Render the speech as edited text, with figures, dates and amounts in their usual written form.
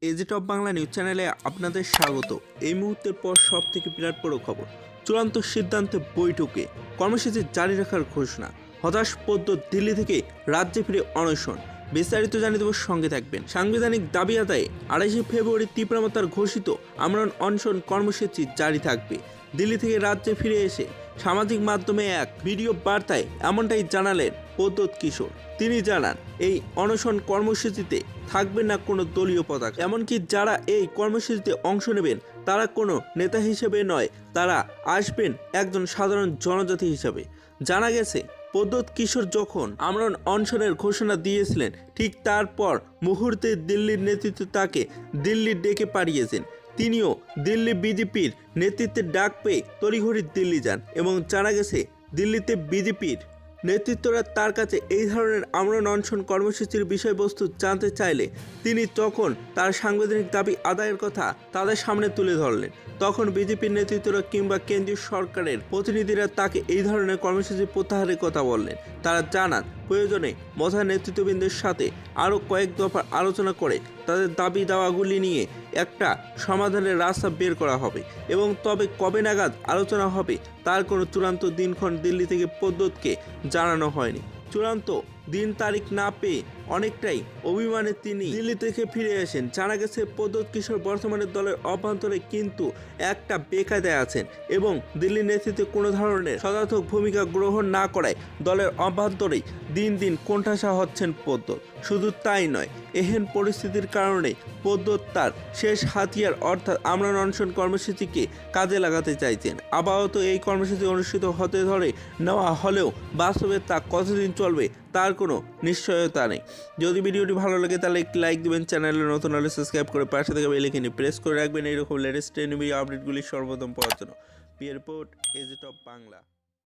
AG top Bangla news চ্যানেলে আপনাদের স্বাগত। এই মুহূর্তের পর সব থেকে বিরাট বড় খবর, চূড়ান্ত সিদ্ধান্তে বৈঠকে কর্মসূচি জারি রাখার ঘোষণা। হতাশ পদ্মত দিল্লি থেকে রাজ্যে ফিরে অনশন। বিস্তারিত জানিয়ে দেব, সঙ্গে থাকবেন। সাংবিধানিক দাবি আদায়ে 28শে ফেব্রুয়ারি তীব্রমাত্রার ঘোষিত আমরণ অনশন কর্মসূচি জারি থাকবে। দিল্লি থেকে রাজ্যে ফিরে এসে সামাজিক মাধ্যমে এক ভিডিও বার্তায় এমনটাই জানালেন পদ্মত কিশোর। তিনি জানান, এই অনশন কর্মসূচিতে থাকবে না কোনো দলীয় পতাকা, এমনকি যারা এই কর্মসূচিতে অংশ নেবেন তারা কোনো নেতা হিসেবে নয়, তারা আসবেন একজন সাধারণ জনজাতি হিসেবে। জানা গেছে, পদ্মত কিশোর যখন আমরণ অনশনের ঘোষণা দিয়েছিলেন, ঠিক তারপর মুহূর্তে দিল্লির নেতৃত্ব তাকে দিল্লি ডেকে পাঠিয়েছেন। তিনিও দিল্লি বিজেপির নেতৃত্বের ডাক পেয়ে তড়িঘড়ি দিল্লি যান এবং জানা গেছে, দিল্লিতে বিজেপির নেতৃত্বরা তার কাছে এই ধরনের আমরণ অনশন কর্মসূচির বিষয়বস্তু জানতে চাইলে তিনি তখন তার সাংবিধানিক দাবি আদায়ের কথা তাদের সামনে তুলে ধরলেন। তখন বিজেপির নেতৃত্বরা কিংবা কেন্দ্রীয় সরকারের প্রতিনিধিরা তাকে এই ধরনের কর্মসূচি প্রত্যাহারের কথা বললেন। তারা জানান, প্রয়োজনে মথা নেতৃত্ববৃন্দের সাথে আরও কয়েক দফা আলোচনা করে তাদের দাবি দাওয়াগুলি নিয়ে একটা সমাধানের রাস্তা বের করা হবে এবং তবে কবে নাগাদ আলোচনা হবে তার কোনো চূড়ান্ত দিনক্ষণ দিল্লি থেকে পদ্মতকে জানানো হয়নি। চূড়ান্ত দিন তারিখ না পেয়ে অনেকটাই অভিমানে তিনি দিল্লি থেকে ফিরে আসেন। জানা গেছে, পদ্মত কিশোর বর্তমানে দলের অভ্যন্তরে কিন্তু একটা বেকায়দায় আছেন এবং দিল্লি নেতৃত্বে কোনো ধরনের সদার্থক ভূমিকা গ্রহণ না করায় দলের অভ্যন্তরেই দিন দিন কোণঠাসা হচ্ছেন পদ্মত। শুধু তাই নয়, এহেন পরিস্থিতির কারণে পদ্মত তার শেষ হাতিয়ার অর্থাৎ আমরণ অনশন কর্মসূচিকে কাজে লাগাতে চাইছেন। আপাতত এই কর্মসূচি অনুষ্ঠিত হতে ধরে নেওয়া হলেও বাস্তবে তা কতদিন চলবে তার কোনো নিশ্চয়তা নেই। যদি ভিডিওটি ভালো লাগে তাহলে একটি লাইক দিবেন, চ্যানেলে নতুন হলে সাবস্ক্রাইব করে পাশে থেকে বেল আইকনে প্রেস করে রাখবেন এইরকম লেটেস্ট নিউজ আপডেটগুলি সর্বপ্রথম পাওয়ার জন্য। Report AG top Bangla.